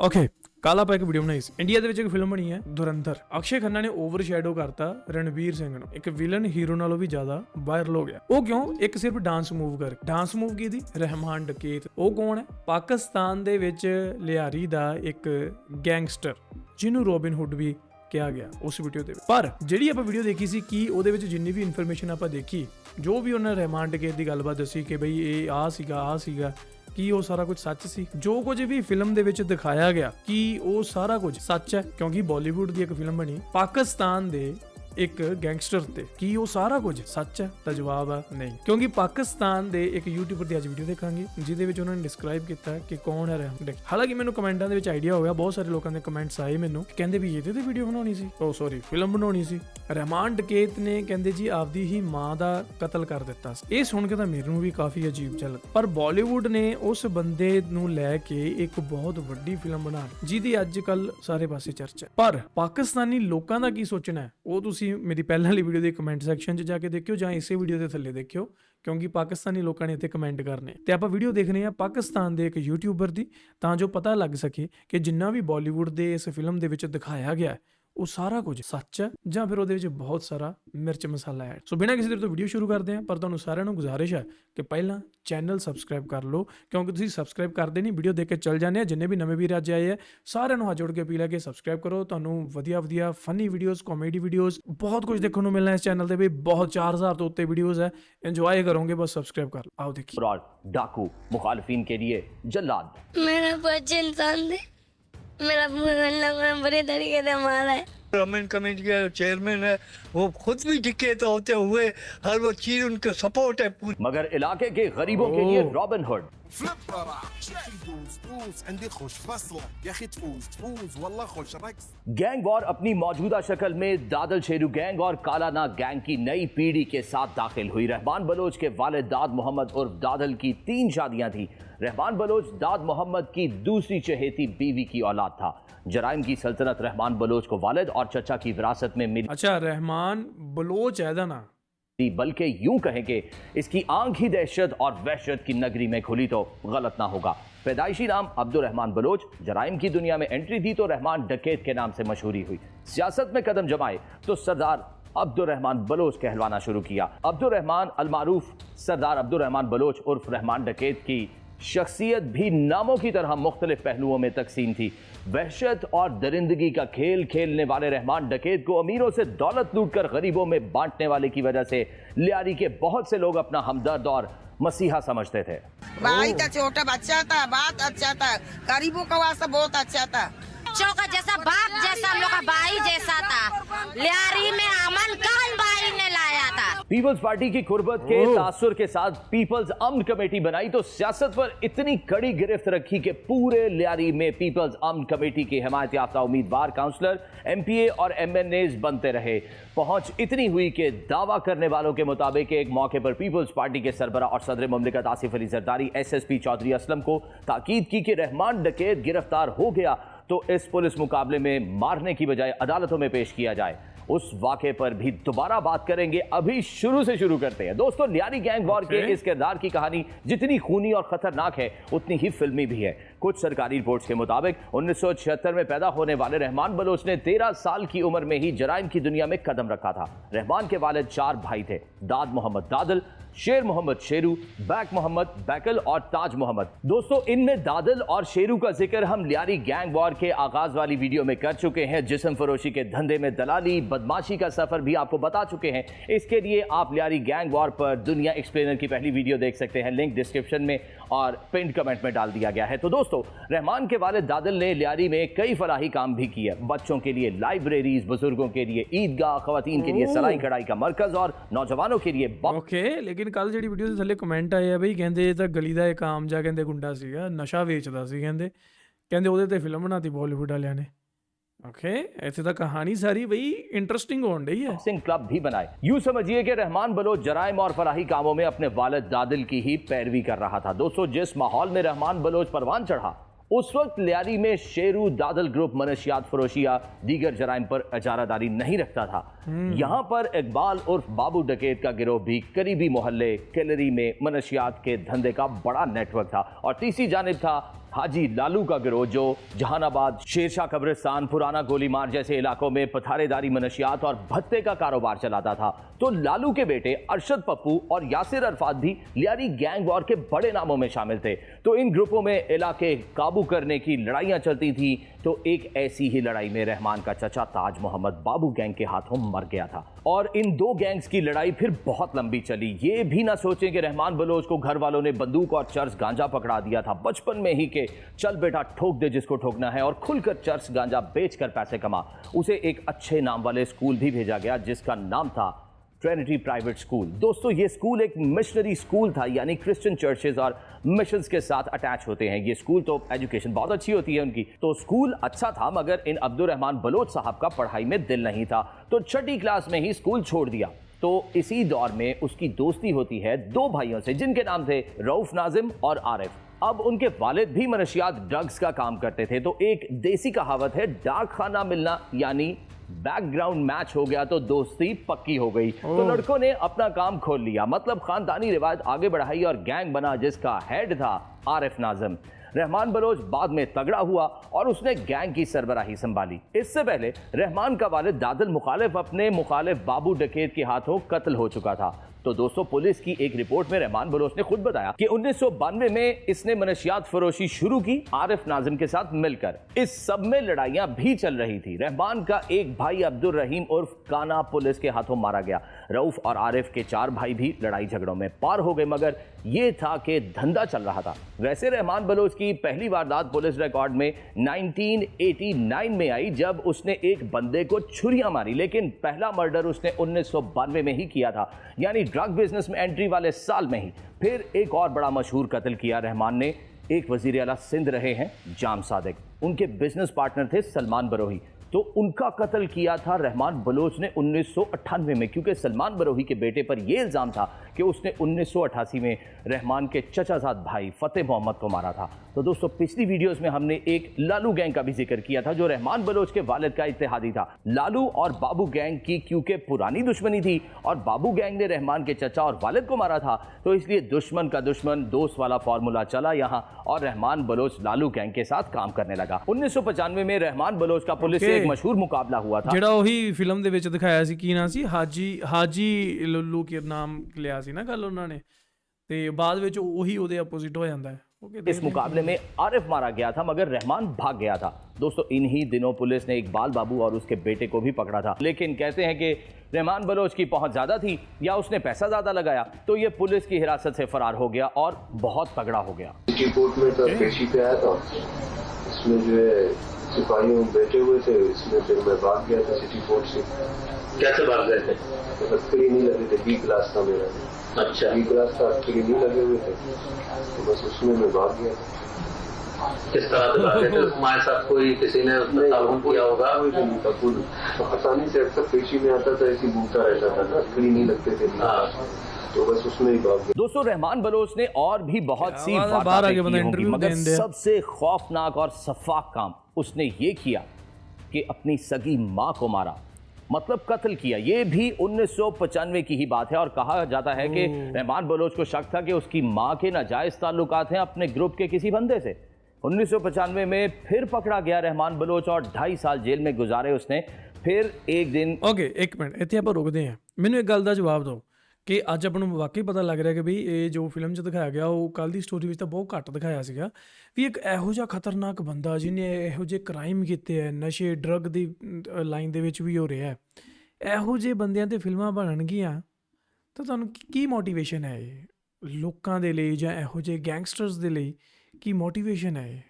Okay कल आप एक वीडियो बनाई सी इंडिया ਦੇ ਵਿੱਚ ਇੱਕ ਫਿਲਮ ਬਣੀ ਹੈ ਧੁਰੰਧਰ। ਅਕਸ਼ੇ ਖੰਨਾ ਨੇ ਓਵਰਸ਼ੈਡੋ ਕਰਤਾ ਰਣਵੀਰ ਸਿੰਘ ਨੂੰ, ਇੱਕ ਵਿਲਨ ਹੀਰੋ ਨਾਲੋਂ ਵੀ ਜ਼ਿਆਦਾ ਵਾਇਰਲ ਹੋ ਗਿਆ। ਉਹ ਕਿਉਂ? ਇੱਕ ਸਿਰਫ ਡਾਂਸ ਮੂਵ ਕਰ। ਡਾਂਸ ਮੂਵ ਕੀਤੀ ਰਹਿਮਾਨ ਡਕੈਤ। ਉਹ ਕੌਣ ਹੈ? ਪਾਕਿਸਤਾਨ ਦੇ ਵਿੱਚ ਲਿਆਰੀ ਦਾ ਇੱਕ ਗੈਂਗਸਟਰ ਜਿਹਨੂੰ ਰੋਬਿਨ ਹੁੱਡ ਵੀ ਕਿਹਾ ਗਿਆ ਉਸ ਵੀਡੀਓ ਦੇ ਵਿੱਚ। ਪਰ ਜਿਹੜੀ ਆਪਾਂ ਵੀਡੀਓ ਦੇਖੀ ਸੀ ਕਿ ਉਹਦੇ ਵਿੱਚ ਜਿੰਨੀ ਵੀ ਇਨਫੋਰਮੇਸ਼ਨ ਆਪਾਂ ਦੇਖੀ, ਜੋ ਵੀ ਉਹਨਾਂ ਰਹਿਮਾਨ ਡਕੈਤ ਦੀ ਗੱਲਬਾਤ ਦੱਸੀ ਕਿ ਬਈ ਇਹ ਆ ਸੀਗਾ ਕੀ ਉਹ ਸਾਰਾ ਕੁਝ ਸੱਚ ਸੀ? ਜੋ ਕੁਝ ਵੀ ਫਿਲਮ ਦੇ ਵਿੱਚ ਦਿਖਾਇਆ ਗਿਆ ਕੀ ਉਹ ਸਾਰਾ ਕੁਝ ਸੱਚ ਹੈ? ਕਿਉਂਕਿ ਬਾਲੀਵੁੱਡ ਦੀ ਇੱਕ ਫਿਲਮ ਬਣੀ ਪਾਕਿਸਤਾਨ ਦੇ ਇੱਕ ਗੈਂਗਸਟਰ ਤੇ, ਕੀ ਉਹ ਸਾਰਾ ਕੁਝ ਸੱਚ ਹੈ? ਤਾਂ ਜਵਾਬ ਹੈ ਨਹੀਂ, ਕਿਉਂਕਿ ਪਾਕਿਸਤਾਨ ਦੇ ਇੱਕ ਯੂਟਿਊਬਰ ਦੀ ਅੱਜ ਵੀਡੀਓ ਦੇਖਾਂਗੇ ਜਿਹਦੇ ਵਿੱਚ ਉਹਨਾਂ ਨੇ ਡਿਸਕ੍ਰਾਈਬ ਕੀਤਾ ਕਿ ਕੌਣ ਹੈ ਰਹਿਮਾਨ ਡਕੈਤ। ਹਾਲਾਂਕਿ ਮੈਨੂੰ ਕਮੈਂਟਾਂ ਦੇ ਵਿੱਚ ਆਈਡੀਆ ਹੋ ਗਿਆ, ਬਹੁਤ ਸਾਰੇ ਲੋਕਾਂ ਦੇ ਕਮੈਂਟਸ ਆਏ ਮੈਨੂੰ ਕਹਿੰਦੇ ਵੀ ਇਹਦੇ ਤੇ ਵੀਡੀਓ ਬਣਾਉਣੀ ਸੀ, ਉਹ ਸੌਰੀ ਫਿਲਮ ਬਣਾਉਣੀ ਸੀ। ਰਹਿਮਾਨ ਡਕੈਤ ਨੇ ਕਹਿੰਦੇ ਜੀ ਆਪਦੀ ਹੀ ਮਾਂ ਦਾ ਕਤਲ ਕਰ ਦਿੱਤਾ ਸੀ। ਇਹ ਸੁਣ ਕੇ ਤਾਂ ਮੈਨੂੰ ਵੀ ਕਾਫੀ ਅਜੀਬ ਜਿਹਾ ਲੱਗਾ, ਪਰ ਬਾਲੀਵੁੱਡ ਨੇ ਉਸ ਬੰਦੇ ਨੂੰ ਲੈ ਕੇ ਇੱਕ ਬਹੁਤ ਵੱਡੀ ਫਿਲਮ ਬਣਾ ਜਿਹਦੀ ਅੱਜ ਕੱਲ ਸਾਰੇ ਪਾਸੇ ਚਰਚਾ। ਪਰ ਪਾਕਿਸਤਾਨੀ ਲੋਕਾਂ ਦਾ ਕੀ ਸੋਚਣਾ ਹੈ ਉਹ ਤੁਸੀਂ ਮੇਰੀ ਪਹਿਲਾਂ ਵਾਲੀ ਵੀਡੀਓ ਦੇ ਕਮੈਂਟ ਸੈਕਸ਼ਨ 'ਚ ਜਾ ਕੇ ਦੇਖਿਓ ਜਾਂ ਇਸੇ ਵੀਡੀਓ ਦੇ ਥੱਲੇ ਦੇਖਿਓ, ਕਿਉਂਕਿ ਪਾਕਿਸਤਾਨੀ ਲੋਕਾਂ ਨੇ ਇੱਥੇ ਕਮੈਂਟ ਕਰਨੇ ਤੇ ਆਪਾਂ ਵੀਡੀਓ ਦੇਖਣੀ ਆ ਪਾਕਿਸਤਾਨ ਦੇ ਇੱਕ ਯੂਟਿਊਬਰ ਦੀ, ਤਾਂ ਜੋ ਪਤਾ ਲੱਗ ਸਕੇ ਕਿ ਜਿੰਨਾ ਵੀ ਬਾਲੀਵੁੱਡ ਦੇ ਇਸ ਫਿਲਮ ਦੇ ਵਿੱਚ ਦਿਖਾਇਆ ਗਿਆ ਉਹ ਸਾਰਾ ਕੁਝ ਸੱਚ ਹੈ ਜਾਂ ਫਿਰ ਉਹਦੇ ਵਿੱਚ ਬਹੁਤ ਸਾਰਾ ਮਿਰਚ ਮਸਾਲਾ ਹੈ। ਸੋ ਬਿਨਾਂ ਕਿਸੇ ਦੇਰ ਤੋਂ ਵੀਡੀਓ ਸ਼ੁਰੂ ਕਰਦੇ ਹਾਂ, ਪਰ ਤੁਹਾਨੂੰ ਸਾਰਿਆਂ ਨੂੰ ਗੁਜ਼ਾਰਿਸ਼ ਹੈ ਕਿ ਪਹਿਲਾਂ ਚੈਨਲ ਸਬਸਕ੍ਰਾਈਬ ਕਰ ਲਓ, ਕਿਉਂਕਿ ਤੁਸੀਂ ਸਬਸਕ੍ਰਾਈਬ ਕਰਦੇ ਨਹੀਂ ਵੀਡੀਓ ਦੇਖ ਕੇ ਚੱਲ ਜਾਂਦੇ ਆ। ਜਿੰਨੇ ਵੀ ਨਵੇਂ ਵੀਰ ਅੱਜ ਆਏ ਆ ਸਾਰਿਆਂ ਨੂੰ ਹੱਥ ਜੋੜ ਕੇ ਅਪੀਲ ਹੈ ਕਿ ਸਬਸਕ੍ਰਾਈਬ ਕਰੋ। ਤੁਹਾਨੂੰ ਵਧੀਆ ਫਨੀ ਵੀਡੀਓਜ਼, ਕਾਮੇਡੀ ਵੀਡੀਓਜ਼, ਬਹੁਤ ਕੁਝ ਦੇਖਣ ਨੂੰ ਮਿਲਣਾ ਇਸ ਚੈਨਲ ਤੇ ਵੀ। ਬਹੁਤ 4000 ਤੋਂ ਉੱਤੇ ਵੀਡੀਓਜ਼ ਹੈ, ਇੰਜॉय करोगे, बस सब्सक्राइब कर लो। आओ देखिए। डाकू मुखालिफिन के लिए जल्लाद। मेरा बच्चा इंसान थे, मेरा बड़े तरीके से मारा है। गवर्नमेंट कमेटी का चेयरमैन है, वो खुद भी डकैत होते हुए हर वो चीज उनके सपोर्ट है पूरी। मगर इलाके के गरीबों के लिए रॉबिन हुड। गैंग वॉर अपनी मौजूदा शक्ल में दादल शेरू गैंग और कालानाग गैंग की नई पीढ़ी के साथ दाखिल हुई। रहमान बलोच के वालिद दाद मोहम्मद उर्फ दादल की 3 शादियां थी। रहमान बलोच दाद मोहम्मद की दूसरी चहेती बीवी की औलाद था। जराइम की सल्तनत रहमान बलोच को वालिद और चचा की विरासत में मिली। अच्छा, रहमान बलोच है ना, बल्कि यूं कहें कि इसकी आंख ही दहशत और वहशत की नगरी में खुली तो गलत ना होगा। पैदाइशी नाम अब्दुर्रहमान बलोच, जराइम की दुनिया में एंट्री दी तो रहमान डकैत के नाम से मशहूरी हुई। सियासत में कदम जमाए तो सरदार अब्दुर्रहमान बलोच कहलवाना शुरू किया। अब्दुर्रहमान अलमारूफ सरदार अब्दुर्रहमान बलोच उर्फ रहमान डकैत की शख्सियत भी नामों की तरह मुख्तलिफ पहलुओं में तकसीम थी। वहशत और दरिंदगी का खेल खेलने वाले रहमान डकैत को अमीरों से दौलत लूटकर गरीबों में बांटने वाले की वजह से लियारी के बहुत से लोग अपना हमदर्द और मसीहा समझते थे। भाई था, छोटा बच्चा था, बात अच्छा था, गरीबों का वास्ता बहुत अच्छा था। चौका जैसा बाप जैसा हम लोग का भाई जैसा था। लियारी में अमन खान भाई ने लाया था। पीपल्स पार्टी की कुर्बत के तासुर के साथ पीपल्स अमन कमेटी बनाई तो सियासत पर इतनी कड़ी गिरफ्त रखी कि पूरे लियारी में पीपल्स अमन कमेटी के हिमायत याफ्ता उम्मीदवार, काउंसलर, एमपीए और एमएनएज बनते रहे। पहुंच इतनी हुई कि दावा करने वालों के मुताबिक एक मौके पर पीपल्स पार्टी के सरबरा और सदर मुमलिकत आसिफ अली जरदारी एसएसपी चौधरी असलम को ताकीद की कि रहमान डकैत गिरफ्तार हो गया तो इस पुलिस मुकाबले में मारने की बजाय अदालतों में पेश किया जाए। उस वाक़े पर भी दोबारा बात करेंगे। अभी शुरू से शुरू करते हैं। दोस्तों, लियारी गैंग वॉर के इस किरदार की कहानी जितनी खूनी और खतरनाक है उतनी ही फिल्मी भी है। कुछ सरकारी रिपोर्ट्स के मुताबिक 1976 में पैदा होने वाले रहमान बलोच ने 13 साल की उम्र में ही जराइम की दुनिया में कदम रखा था। रहमान के वालिद 4 भाई थे, दाद मोहम्मद दादल, शेर मोहम्मद शेरू, बैक मोहम्मद बैकल और ताज मोहम्मद। दोस्तों, इनमें दादल और शेरू का जिक्र हम लियारी गैंग वॉर के आगाज वाली वीडियो में कर चुके हैं। जिस्म फरोशी के धंधे में दलाली, बदमाशी का सफर भी आपको बता चुके हैं। इसके लिए आप लियारी गैंग वॉर पर दुनिया एक्सप्लेनर की पहली वीडियो देख सकते हैं, लिंक डिस्क्रिप्शन में और पिन कमेंट में डाल दिया गया है। तो दोस्तों, रहमान के वालिद दादल ने लियारी में कई फलाही काम भी किए। बच्चों के लिए लाइब्रेरीज, बुजुर्गों के लिए ईदगाह, खवातीन के लिए सिलाई कढ़ाई का मरकज और नौजवानों के लिए ओके। लेकिन ਕੱਲ ਜਿਹੜੀ ਵੀਡੀਓ ਦੇ ਥੱਲੇ ਕਮੈਂਟ ਆਏ ਆ ਬਈ ਕਹਿੰਦੇ ਇਹ ਤਾਂ ਗਲੀ ਦਾ ਇੱਕ ਆਮ ਜਿਹਾ ਕਹਿੰਦੇ ਗੁੰਡਾ ਸੀਗਾ, ਨਸ਼ਾ ਵੇਚਦਾ ਸੀ, ਕਹਿੰਦੇ ਉਹਦੇ ਤੇ ਫਿਲਮ ਬਣਾਤੀ ਬਾਲੀਵੁੱਡ ਵਾਲਿਆਂ ਨੇ। ओके, ऐसे तो कहानी सारी भाई इंटरेस्टिंग हो रही है। बॉक्सिंग क्लब भी बनाए। यूं समझिए कि रहमान बलोच जराइम और फराही कामों में अपने वालिद दादल की ही पैरवी कर रहा था। दोस्तों, जिस माहौल में रहमान बलोच परवान चढ़ा उस वक्त लियारी में शेरू दादल ग्रुप मनशियात फरोशी या दीगर जराइम पर इजारादारी नहीं रखता था। यहाँ पर इकबाल उर्फ बाबू डकैत का गिरोह भी करीबी मोहल्ले किलरी में मनशियात के धंधे का बड़ा नेटवर्क था। और तीसरी जानिब था हाजी लालू का गिरोह जो जहानाबाद, शेरशाह कब्रिस्तान, पुराना गोलीमार जैसे इलाकों में पथारेदारी, मनशियात और भत्ते का कारोबार चलाता था, तो लालू के बेटे अरशद पप्पू और यासिर अरफात भी लियारी गैंग वॉर के बड़े नामों में शामिल थे। तो इन ग्रुपों में इलाके काबू करने की लड़ाइयां चलती थी। तो एक ऐसी ही लड़ाई में रहमान का चचा ताज मोहम्मद बाबू गैंग के हाथों मर गया था और इन दो गैंग्स की लड़ाई फिर बहुत लंबी चली। ये भी ना सोचें कि रहमान बलोच को घर वालों ने बंदूक और चर्स गांजा पकड़ा दिया था बचपन में ही कि चल बेटा ठोक दे जिसको ठोकना है और खुलकर चर्स गांजा बेचकर पैसे कमा। उसे एक अच्छे नाम वाले स्कूल भी भेजा गया जिसका नाम था ट्रिनिटी प्राइवेट स्कूल। दोस्तों ये स्कूल एक मिशनरी स्कूल था, यानी क्रिश्चियन चर्चेज और मिशंस के साथ अटैच होते हैं ये स्कूल। तो एजुकेशन बहुत अच्छी होती है उनकी। तो स्कूल अच्छा था मगर इन अब्दुल रहमान बलोच साहब का पढ़ाई में दिल नहीं था, तो छठी क्लास में ही स्कूल छोड़ दिया। तो इसी दौर में उसकी दोस्ती होती है दो भाइयों से जिनके नाम थे रऊफ नाजिम और आरिफ। अब उनके वालिद भी मनशियात ड्रग्स का काम करते थे। तो एक देसी कहावत है, डाक खाना मिलना यानी बैकग्राउंड मैच हो गया तो दोस्ती पक्की हो गई। तो लड़कों ने अपना काम खोल लिया, मतलब खानदानी रिवायत आगे बढ़ाई और गैंग बना जिसका हेड था आरिफ नाजिम। रहमान बलोच बाद में तगड़ा हुआ और उसने गैंग की सरबराही संभाली। इससे पहले रहमान का वालिद दादल मुखालिफ अपने मुखालिफ बाबू डकैत के हाथों कत्ल हो चुका था। तो दोस्तों पुलिस की एक रिपोर्ट में रहमान बलोच ने खुद बताया कि 1992 में इसने मनशियात फरोशी शुरू की आरिफ नाजिम के साथ मिलकर। इस सब में लड़ाइयां भी चल रही थी। रहमान का एक भाई अब्दुल रहीम उर्फ काना पुलिस के हाथों मारा गया। रऊफ और आरिफ के 4 भाई भी लड़ाई झगड़ों में पार हो गए, मगर यह था कि धंधा चल रहा था। वैसे रहमान बलोच की पहली वारदात पुलिस रिकॉर्ड में 1989 में आई जब उसने एक बंदे को छुरियां मारी, लेकिन पहला मर्डर उसने 1992 में ही किया था, यानी ड्रग बिजनेस में एंट्री वाले साल में ही। फिर एक और बड़ा मशहूर कत्ल किया रहमान ने। एक वजीर आला सिंध रहे हैं जाम सादिक, उनके बिजनेस पार्टनर थे सलमान बरोही। तो उनका कत्ल किया था रहमान बलोच ने 1998 में, क्योंकि सलमान बरोही के बेटे पर यह इल्जाम था कि उसने 1988 में रहमान के चचाजाद भाई फतेह मोहम्मद को मारा था। तो दोस्तों पिछली वीडियोस में हमने एक लालू गैंग का भी जिक्र किया था जो रहमान बलोच के वालिद का इत्तेहादी था। लालू और बाबू गैंग की क्योंकि पुरानी दुश्मनी थी और बाबू गैंग ने रहमान के चचा और वालिद को मारा था, तो इसलिए दुश्मन का दुश्मन दोस्त वाला फॉर्मूला चला यहाँ और रहमान बलोच लालू गैंग के साथ काम करने लगा। 1995 में रहमान बलोच का पुलिस से एक मशहूर मुकाबला हुआ था, ਜਿਹੜਾ ਉਹੀ ਫਿਲਮ ਦੇ ਵਿੱਚ ਦਿਖਾਇਆ ਸੀ। ਕੀ ਨਾਂ ਸੀ? ਹਾਜੀ ਲੱਲੂ ਕੇ ਨਾਮ ਲਿਆ ਸੀ ਨਾ ਕੱਲ ਉਹਨਾਂ ਨੇ, ਤੇ ਬਾਅਦ ਵਿੱਚ ਉਹੀ ਉਹਦੇ ਆਪੋਜ਼ਿਟ ਹੋ ਜਾਂਦਾ ਹੈ। इस मुकाबले में आरिफ मारा गया था मगर रहमान भाग गया था। दोस्तों इन्हीं दिनों पुलिस ने इकबाल बाबू और उसके बेटे को भी पकड़ा था, लेकिन कहते हैं कि रहमान बलोच की पहुंच ज्यादा थी या उसने पैसा ज्यादा लगाया, तो ये पुलिस की हिरासत से फरार हो गया और बहुत तगड़ा हो गया। सिटी कोर्ट में पेशी पे आया था, इसमें जो है सिपाहियों बैठे हुए थे, इसमें फिर मैं भाग गया था सिटी कोर्ट से। कैसे भाग गए थे? हथकड़ी नहीं लगे थे, बी क्लास था मेरा। अच्छा, बी क्लास का हथकड़ी नहीं लगे हुए थे, तो बस उसमें मैं भाग गया। किस तरह से भागे थे? तुम्हारे साथ कोई किसी ने ताउन किया होगा? खुद आसानी से अक्सर पेशी में आता था, ऐसी घूमता रहता था, हथकड़ी नहीं लगते थे, तो बस उसमें ही भाग गया। दोस्तों रहमान बलोच ने और भी बहुत सी बाहर आगे बंदा की होंगी, इंटरव्यू मगर देंगे। सबसे खौफनाक और सफाक काम उसने ये किया कि अपनी सगी मां को मारा, मतलब कत्ल किया। ये भी 1995 की ही बात है और कहा जाता है कि रहमान बलोच को शक था कि उसकी मां के नाजायज ताल्लुकात हैं अपने ग्रुप के किसी बंदे से। 1995 में फिर पकड़ा गया रहमान बलोच और 2.5 साल जेल में गुजारे उसने। फिर एक दिन ਓਕੇ ਇੱਕ ਮਿੰਟ ਇੱਥੇ ਆਪਾਂ ਰੁਕਦੇ ਹਾਂ। ਮੈਨੂੰ ਇੱਕ ਗੱਲ ਦਾ ਜਵਾਬ ਦਿਓ ਕਿ ਅੱਜ ਆਪਾਂ ਨੂੰ ਵਾਕਈ ਪਤਾ ਲੱਗ ਰਿਹਾ ਕਿ ਵੀ ਇਹ ਜੋ ਫਿਲਮ 'ਚ ਦਿਖਾਇਆ ਗਿਆ ਉਹ ਕੱਲ੍ਹ ਦੀ ਸਟੋਰੀ ਵਿੱਚ ਤਾਂ ਬਹੁਤ ਘੱਟ ਦਿਖਾਇਆ ਸੀਗਾ ਵੀ ਇੱਕ ਇਹੋ ਜਿਹਾ ਖਤਰਨਾਕ ਬੰਦਾ ਜਿਹਨੇ ਇਹੋ ਜਿਹੇ ਕ੍ਰਾਈਮ ਕੀਤੇ ਹੈ, ਨਸ਼ੇ ਡਰੱਗ ਦੀ ਲਾਈਨ ਦੇ ਵਿੱਚ ਵੀ ਹੋ ਰਿਹਾ, ਇਹੋ ਜਿਹੇ ਬੰਦਿਆਂ 'ਤੇ ਫਿਲਮਾਂ ਬਣਨਗੀਆਂ ਤਾਂ ਤੁਹਾਨੂੰ ਕੀ ਮੋਟੀਵੇਸ਼ਨ ਹੈ ਇਹ ਲੋਕਾਂ ਦੇ ਲਈ ਜਾਂ ਇਹੋ ਜਿਹੇ ਗੈਂਗਸਟਰਸ ਦੇ ਲਈ ਕੀ ਮੋਟੀਵੇਸ਼ਨ ਹੈ ਇਹ?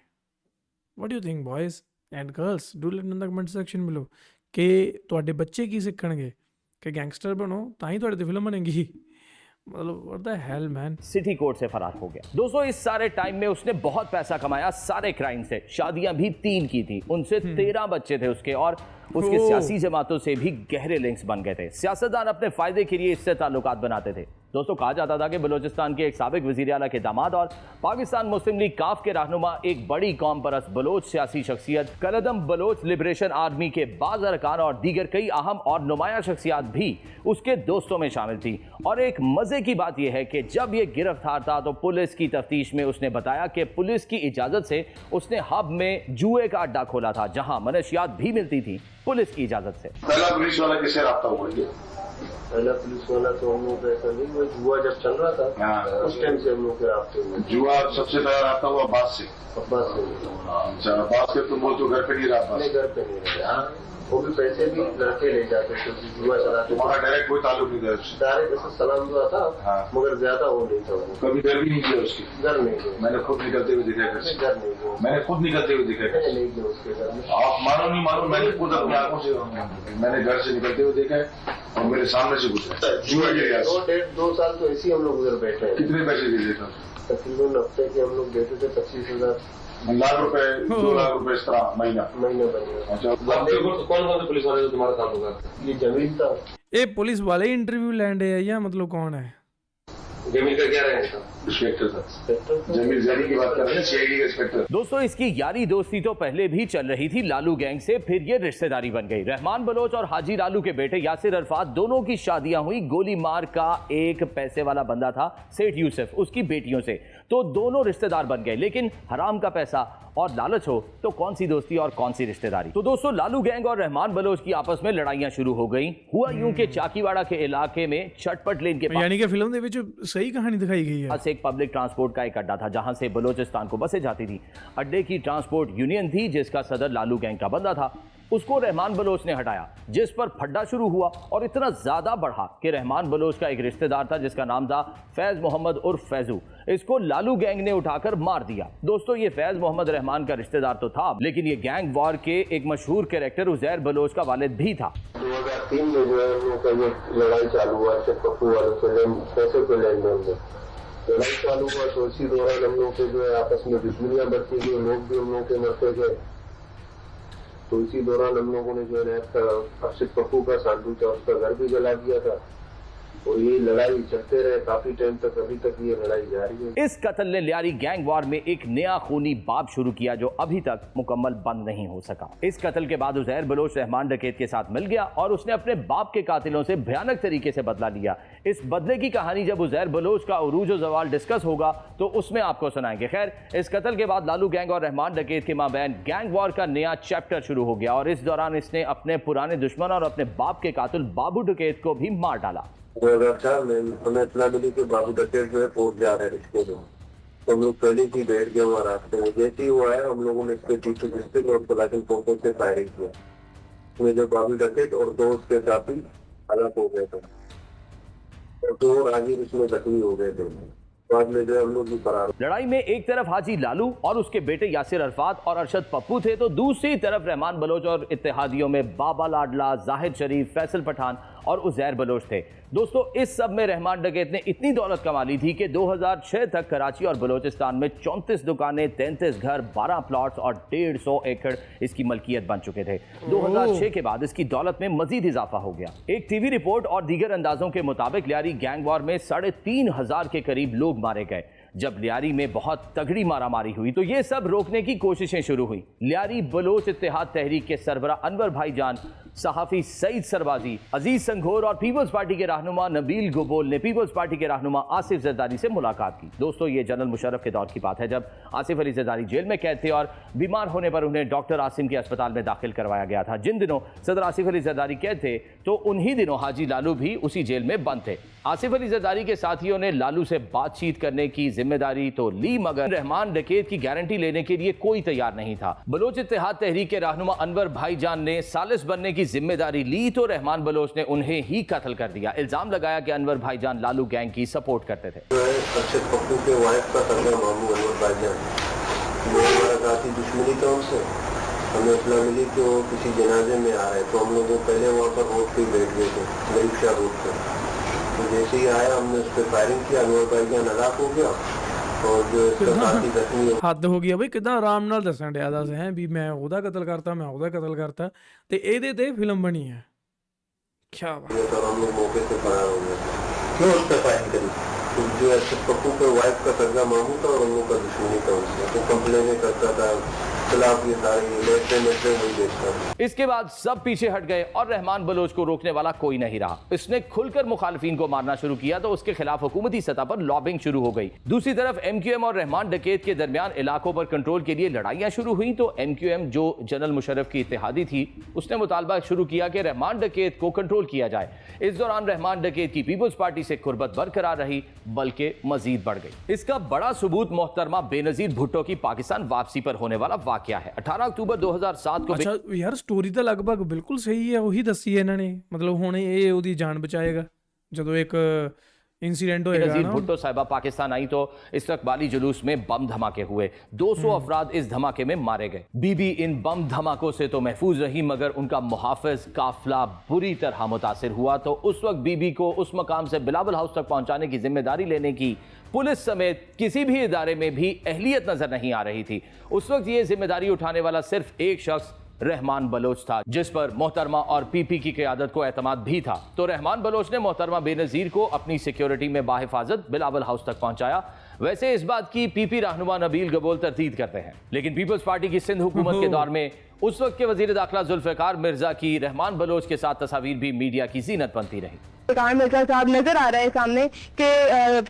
What you think boys and girls, do let in the comment section below ਕਿ ਤੁਹਾਡੇ ਬੱਚੇ ਕੀ ਸਿੱਖਣਗੇ कि गैंगस्टर बनो ताही थोड़ी तो फिल्म बनेगी। मतलब what the hell man. City court से फरार हो गया। दोस्तों इस सारे टाइम में उसने बहुत पैसा कमाया सारे क्राइम से। शादियां भी 3 की थी, उनसे 13 बच्चे थे उसके और उसके सियासी जमातों से भी गहरे लिंक्स बन गए थे। सियासतदान अपने फायदे के लिए इससे ताल्लुकात बनाते थे। दोस्तों, कहा जाता था कि बलूचिस्तान के एक साबिक वज़ीर आला के दामाद और पाकिस्तान मुस्लिम लीग काफ के रहनुमा, एक बड़ी कौम परस्त बलोच सियासी शख्सियत कलदम बलोच लिबरेशन आर्मी के बाज़ अरकान और दीगर कई अहम और नुमाया शख्सियात भी उसके दोस्तों में शामिल थी। और एक मजे की बात यह है कि जब ये गिरफ्तार था तो पुलिस की तफ्तीश में उसने बताया कि पुलिस की इजाजत से उसने हब में जुए का अड्डा खोला था, जहां मनशियात भी मिलती थी पुलिस की इजाजत से। पहला पुलिस वाला किससे रब्ता हुआ? पहला पुलिस वाला तो हम लोग ऐसा नहीं हुआ, जुआ जब चल रहा था उस टाइम से हम लोग के रास्ते हुए। जुआ सबसे पहला रास्ता हुआ अब्बास से। अब्बास से? अच्छा, अब्बास के तुम वो तो घर पे नहीं रहा? नहीं, घर पे नहीं रहा। वो भी पैसे भी लड़के ले जाते थे, जुआ चला। तुम्हारा डायरेक्ट कोई ताल्लुक नहीं था? डायरेक्ट ऐसा सलाम हुआ था, मगर ज्यादा वो नहीं था। कभी घर भी नहीं किया उसकी? घर नहीं किया। मैंने खुद निकलते हुए देखा घर से। घर नहीं किया। मैंने खुद निकलते हुए देखा नहीं किया उसके घर में। आप मानो नहीं मानो, मैंने खुद अपनी आंखों से मैंने घर से निकलते हुए देखा है और मेरे सामने से गुजरा। जुआ के लिए 2 साल तो ऐसे ही हम लोग उधर बैठे हैं। कितने पैसे दे देता? तकरीबन हफ्ते के हम लोग देते थे 25,000 लाख रुपए, 2 लाख रुपए इस तरह महीना बनेगा। अच्छा, कौन कौन से पुलिस वाले तुम्हारा काम होगा? ये जमील था। ये पुलिस वाले इंटरव्यू लैंड है या मतलब कौन है? जमील का क्या रहेगा? इंस्पेक्टर था। जमील जारी की बात कर रहे हैं, सीआईडी का इंस्पेक्टर। दोस्तों, इसकी यारी दोस्ती तो पहले भी चल रही थी लालू गैंग से, फिर ये रिश्तेदारी बन गई। रहमान बलोच और हाजी लालू के बेटे यासिर अरफात दोनों की शादियां हुई गोली मार का एक पैसे वाला बंदा था सेठ यूसुफ, उसकी बेटियों से। तो दोनों रिश्तेदार बन गए, लेकिन हराम का पैसा और लालच हो तो कौन सी दोस्ती और कौन सी रिश्तेदारी। तो दोस्तों, लालू गैंग और रहमान बलोच की आपस में लड़ाइयां शुरू हो गई। हुआ यूं कि चाकीवाड़ा के इलाके में छटपट लेन के पास, यानी कि फिल्म दे विच सही कहानी दिखाई गई है। एक पब्लिक ट्रांसपोर्ट का एक अड्डा था जहां से बलूचिस्तान को बसें जाती थी। अड्डे की ट्रांसपोर्ट यूनियन थी जिसका सदर लालू गैंग का बंदा था। उसको रहमान बलोच ने हटाया, जिस पर फड्डा शुरू हुआ और इतना ज्यादा बढ़ा कि रहमान बलोच का एक रिश्तेदार था जिसका नाम था फैज मोहम्मद उर्फ फैजू, इसको लालू गैंग ने उठाकर मार दिया। दोस्तों, ये फैज मोहम्मद रहमान का रिश्तेदार तो था, लेकिन ये गैंग वॉर के एक मशहूर कैरेक्टर उजैर बलोच का वालिद भी था। 2003 में जो है ये लड़ाई चालू हुआ पप्पू वालों से, पैसे को लेन देन में लड़ाई चालू हुआ। तो इसी दौरान हम लोग के जो है आपस में दुश्मनियां बढ़ती गई, लोग भी हम लोग के मरते गए। तो इसी दौरान हम लोगों ने जो है अरशद पप्पू का सांडू था, उसका घर भी जला दिया था। और ये लड़ाई चलते रहे काफी टाइम तक, अभी तक ये लड़ाई जारी है। इस कत्ल ने लियारी गैंग वॉर में एक नया खूनी बाब शुरू किया जो अभी तक मुकम्मल बंद नहीं हो सका। इस कत्ल के बाद उजैर बलोच रहमान डकैत के साथ मिल गया और उसने अपने बाप के कातिलों से भयानक तरीके से बदला लिया। इस बदले की कहानी जब उजैर बलोच का उरूज जवाल डिस्कस होगा तो उसमें आपको सुनाएंगे। खैर, इस कत्ल के बाद लालू गैंग और रहमान डकैत के माबैन गैंग वॉर का नया चैप्टर शुरू हो गया और इस दौरान इसने अपने पुराने दुश्मन और अपने बाप के कातिल बाबू डकैत को भी मार डाला। 2004 में हमें इतना मिली कि बाबू डकैत जो है पहुंच जा रहे हैं रिश्ते में। तो हम लोग पहले ही बैठ गए वहाँ रास्ते में। जैसे ही हुआ है हम लोगों ने इसके पीछे डिस्ट्रिक्ट और पलाशन पोपों से फायरिंग किया। उसमें जो बाबू डकैत और 2 उसके साथी हलाक हो गए थे और 2 राजीव इसमें जख्मी हो गए थे। बाद में जो हम लोग भी फरार। लड़ाई में एक तरफ हाजी लालू और उसके बेटे यासिर अरफात और अरशद पप्पू थे, तो दूसरी तरफ रहमान बलोच और इत्तेहादियों में बाबा लाडला, जाहिद शरीफ, फैसल पठान और उजैर बलोच थे। दोस्तों, इस सब में रहमान डकैत ने इतनी दौलत कमा ली थी कि 2006 तक कराची और बलोचिस्तान में 34 दुकानें, 33 घर, 12 प्लॉट्स और 150 एकड़ इसकी मलकियत बन चुके थे। 2006 के बाद इसकी दौलत में मजीद इजाफा हो गया। एक टीवी रिपोर्ट और दीगर अंदाजों के मुताबिक लियारी गैंग वॉर में 3,500 के करीब लोग मारे गए। जब लियारी में बहुत तगड़ी मारामारी हुई तो ये सब रोकने की कोशिशें शुरू हुई। लियारी बलोच इत्तेहाद तहरीक के सरबरा अनवर भाईजान, सहाफी सईद सरबाजी, अजीज संघोर और पीपल्स पार्टी के रहनुमा नबील गुबोल ने पीपल्स पार्टी के रहनुमा आसिफ जरदारी से मुलाकात की। दोस्तों, ये जनरल मुशर्रफ के दौर की बात है जब आसिफ अली जरदारी जेल में कैद थे और बीमार होने पर उन्हें डॉक्टर आसिम के अस्पताल में दाखिल करवाया गया था। जिन दिनों सदर आसिफ अली जरदारी कैद थे तो उन्हीं दिनों हाजी लालू भी उसी जेल में बंद थे। आसिफ अली जरदारी के साथियों ने लालू से बातचीत करने की जिम्मेदारी तो ली, मगर रहमान डकैत की गारंटी लेने के लिए कोई तैयार नहीं था। बलोच इत्तेहाद तहरीक के रहनुमा अनवर भाईजान ने सालिस बनने की जिम्मेदारी ली तो रहमान बलोच ने उन्हें ही कत्ल कर दिया। इल्जाम लगाया कि अनवर भाईजान लालू गैंग की सपोर्ट करते थे। अरशद पप्पू के वाइफ का सरदार मामू अनवर भाईजान, हमारा काफी दुश्मनी था उनसे। हमें इतना मिली कि वो किसी जनाजे में आ रहे, तो हम लोग पहले वहाँ पर रोड पे बैठ गए थे, गरीब शाह रोड पर। तो जैसे ही आया हमने उस पर फायरिंग किया, अनवर भाईजान हलाक हो गया और जो इसका साथी जख्मी। हद हो गई बई, कितना आराम नाल दसन डिया दस है भी मैं ओदा कत्ल करता, मैं ओदा कत्ल करता ते एदे ते फिल्म बनी है। क्या बात। हम लोग मौके से फरार हो गए। क्यों उस पर फाइन करी? तो जो है पप्पू के वाइफ का कब्जा मामू था और उन लोगों का दुश्मनी था उसमें, तो कंप्लेन करता था खिलाफ ये सारे लेटे वही देखता था। इसके बाद सब पीछे हट गए और रहमान बलोच को रोकने वाला कोई नहीं रहा। इसने खुलकर मुखालिफिन को मारना शुरू किया तो उसके खिलाफ हुकूमती सतह पर लॉबिंग शुरू हो गई। दूसरी तरफ एमक्यूएम और रहमान डकैत के दरमियान इलाकों पर कंट्रोल के लिए लड़ाइयां शुरू हुई तो एमक्यूएम जो जनरल मुशर्रफ की इत्तेहादी थी उसने मुतालबा शुरू किया कि रहमान डकैत को कंट्रोल किया जाए। इस दौरान रहमान डकैत की पीपल्स पार्टी से कुर्बत बरकरार रही बल्कि मजीद बढ़ गई। इसका बड़ा सबूत मोहतरमा बेनजीर भुट्टो की पाकिस्तान वापसी पर होने वाला वाकया है। 18 अक्टूबर 2007 को ਅੱਛਾ ਯਾਰ ਸਟੋਰੀ ਤਾਂ ਲਗਭਗ ਬਿਲਕੁਲ ਸਹੀ ਹੈ, ਉਹੀ ਦੱਸੀ ਹੈ ਇਹਨਾਂ ਨੇ। ਮਤਲਬ ਹੁਣ ਇਹ ਉਹਦੀ ਜਾਨ ਬਚਾਏਗਾ ਜਦੋਂ ਇੱਕ इंसिडेंट होएगा बेनजीर ना। भुट्टो साहिबा पाकिस्तान आई तो इस्तकबाली जुलूस में बम धमाके हुए, 200 अफराद इस धमाके में मारे गए। बीबी इन बम धमाकों से तो महफूज रही मगर उनका मुहाफिज काफिला बुरी तरह मुतासिर हुआ। तो उस वक्त बीबी को उस मकाम से बिलावल हाउस तक पहुंचाने की जिम्मेदारी लेने की पुलिस समेत किसी भी इदारे में भी अहलियत नजर नहीं आ रही थी। उस वक्त ये जिम्मेदारी उठाने वाला सिर्फ एक शख्स रहमान बलोच था जिस पर मोहतरमा और पीपी की क़यादत को एतमाद भी था। तो रहमान बलोच ने मोहतरमा बेनजीर को अपनी सिक्योरिटी में बाहिफाजत बिलावल हाउस तक पहुंचाया। वैसे इस बात की पीपी रहनुमा नबील गबोल तरदीद करते हैं, लेकिन पीपल्स पार्टी की सिंध हुकूमत के दौर में उस वक्त के वजीर दाखिला जुल्फिकार मिर्जा की रहमान बलोच के साथ तस्वीर भी मीडिया की जीनत बनती रही। जुल्फिकार मिर्जा साहब नजर आ रहे हैं सामने कि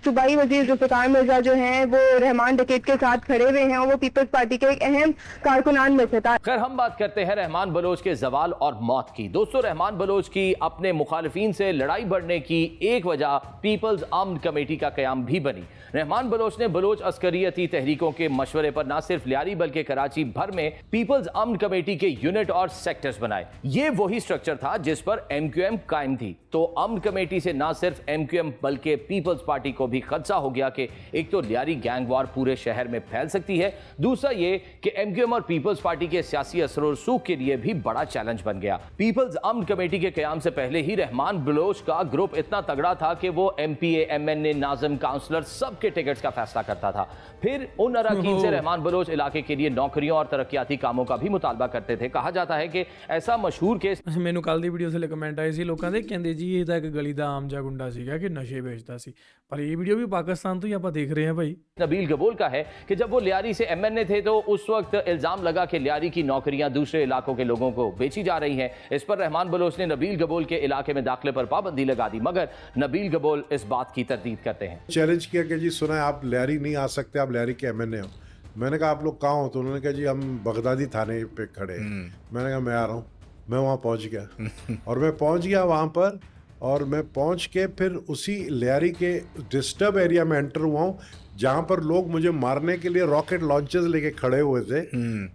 सूबाई वजीर जुल्फिकार मिर्जा जो हैं वो रहमान डकैत के साथ खड़े हुए हैं और वो पीपल्स पार्टी के एक अहम कारकुनान में से था। खैर हम बात करते हैं रहमान बलोच के जवाल और मौत की। दोस्तों रहमान बलोच की अपने मुखालिफिन से लड़ाई बढ़ने की एक वजह पीपल्स आर्म्ड कमेटी का कयाम भी बनी। रहमान बलोच ने बलोच अस्करियती तहरीकों के मशवरे पर न सिर्फ लियारी बल्कि कराची भर में पीपल्स आर्म्ड कमेटी के यूनिट और सेक्टर्स बनाए। ये वही स्ट्रक्चर था जिस पर एमक्यूएम कायम थी। तो आर्म्ड कमेटी से न सिर्फ एमक्यूएम बल्कि पीपल्स पार्टी को भी खदशा हो गया कि एक तो लियारी गैंग वार पूरे शहर में फैल सकती है, दूसरा ये कि एमक्यूएम और पीपल्स पार्टी के सियासी असर और सूख के लिए भी बड़ा चैलेंज बन गया। पीपल्स आर्म्ड कमेटी के कयाम से पहले ही रहमान बलोच का ग्रुप इतना तगड़ा था कि वो एमपीए, एमएनए, नाज़िम, काउंसलर सबके टिकट्स का फैसला करता था। फिर उन अरकान से रहमान बलोच इलाके के लिए नौकरियों और तरक्याती कामों का भी मुतालबा करते थे। कहा जाता है कि ऐसा मशहूर केस ਮੈਨੂੰ ਕੱਲ ਦੀ ਵੀਡੀਓ ਥੱਲੇ ਕਮੈਂਟ ਆਏ ਸੀ ਲੋਕਾਂ ਦੇ, ਕਹਿੰਦੇ ਜੀ ਇਹ ਤਾਂ ਇੱਕ ਗਲੀ ਦਾ ਆਮ ਜਿਹਾ ਗੁੰਡਾ ਸੀਗਾ ਕਿ ਨਸ਼ੇ ਵੇਚਦਾ ਸੀ, ਪਰ ਇਹ ਵੀਡੀਓ ਵੀ ਪਾਕਿस्तान ਤੋਂ ਹੀ ਆਪਾਂ ਦੇਖ ਰਹੇ ਹਾਂ भाई। नबील गबोल का है कि जब वो लियारी से एमएनए थे तो उस वक्त इल्जाम लगा कि लियारी की नौकरियां दूसरे इलाकों के लोगों को बेची जा रही हैं। इस पर रहमान बलोच ने नबील गबोल के इलाके में दाखिले पर पाबंदी लगा दी, मगर नबील गबोल इस बात की तरदीद करते हैं। चैलेंज किया कि जी सुना है आप लियारी नहीं आ सकते, आप लियारी के एमएनए हो। मैंने कहा आप लोग कहाँ हो? तो उन्होंने कहा जी हम बगदादी थाने पे खड़े हैं। मैंने कहा मैं आ रहा हूँ। मैं वहाँ पहुँच गया और मैं पहुँच गया वहाँ पर, और मैं पहुँच के फिर उसी लियारी के डिस्टर्ब एरिया में एंटर हुआ हूँ जहाँ पर लोग मुझे मारने के लिए रॉकेट लॉन्चर्स लेके खड़े हुए थे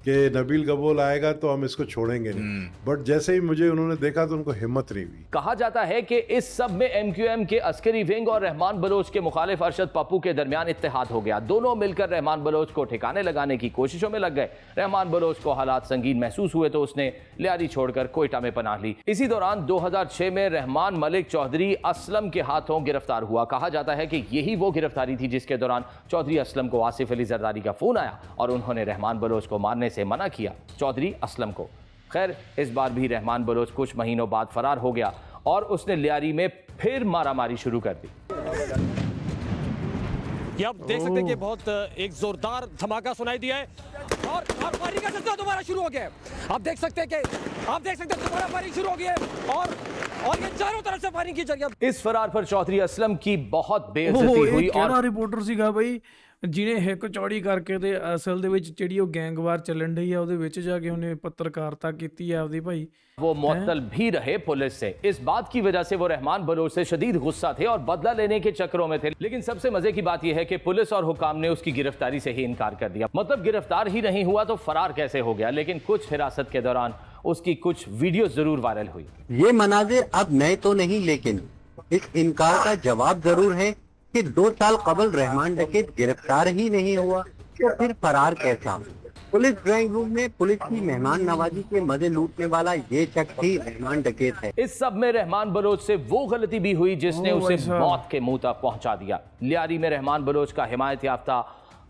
कि नबील गबोल आएगा तो हम इसको छोड़ेंगे नहीं। बट जैसे ही मुझे उन्होंने देखा तो उनको हिम्मत नहीं हुई। कहा जाता है कि इस सब में एमक्यूएम के अस्करी विंग और रहमान बलोच के मुखालिफ अरशद पप्पू के दरमियान इत्तेहाद हो गया। दोनों मिलकर रहमान बलोच को ठिकाने लगाने की कोशिशों में लग गए। रहमान बलोच को हालात संगीन महसूस हुए तो उसने लियारी छोड़कर कोयटा में पनाह ली। इसी दौरान 2006 में रहमान मलिक चौधरी असलम के हाथों गिरफ्तार हुआ। कहा जाता है कि यही वो गिरफ्तारी थी जिसके दौरान चौधरी असलम को आसिफ अली जरदारी का फोन आया और उन्होंने रहमान बलोच को मारने से मना किया चौधरी असलम को। खैर इस बार भी रहमान बलोच कुछ महीनों बाद फरार हो गया और उसने लियारी में फिर मारामारी शुरू कर दी। ये आप देख सकते हैं कि बहुत एक जोरदार धमाका सुनाई दिया है और फायरिंग का सिलसिला दोबारा शुरू हो गया है। आप देख सकते हैं दोबारा फायरिंग शुरू हो गई है और ये चारों तरफ से फायरिंग की जा रही है। इस फरार पर चौधरी असलम की बहुत बेइज्जती हुई और रिपोर्टर ਸੀਗਾ ਬਈ ਜਿਹਨੇ ਹਿੱਕ ਚੌੜੀ ਕਰਕੇ ਤੇ ਅਸਲ ਦੇ ਵਿੱਚ ਜਿਹੜੀ ਉਹ ਗੈਂਗਵਾਰ ਚੱਲਣ ਢਈ ਆ ਉਹਦੇ ਵਿੱਚ ਜਾ ਕੇ ਉਹਨੇ ਪੱਤਰਕਾਰਤਾ ਕੀਤੀ ਹੈ ਆਪਦੀ ਭਾਈ। वो मुअत्तल भी रहे पुलिस से। इस बात की वजह से वो रहमान बलोच से शदीद गुस्सा थे और बदला लेने के चक्करों में थे। लेकिन सबसे मजे की बात यह है कि पुलिस और हुकाम ने उसकी गिरफ्तारी से ही इनकार कर दिया। मतलब गिरफ्तार ही नहीं हुआ तो फरार कैसे हो गया। लेकिन कुछ हिरासत के दौरान उसकी कुछ वीडियो जरूर वायरल हुई। ये मनाजिर अब नए तो नहीं, लेकिन इस इनकार का जवाब जरूर है कि 2 साल कबल रहमान डकैत गिरफ्तार ही नहीं हुआ तो फिर फरार कैसा। पुलिस ड्राइंग रूम में पुलिस की मेहमान नवाजी के मजे लूटने वाला ये शख्स ही रहमान डकैत है। इस सब में रहमान बलोच से वो गलती भी हुई जिसने उसे मौत के मुंह तक पहुंचा दिया। लियारी में रहमान बलोच का हिमायत याफ्ता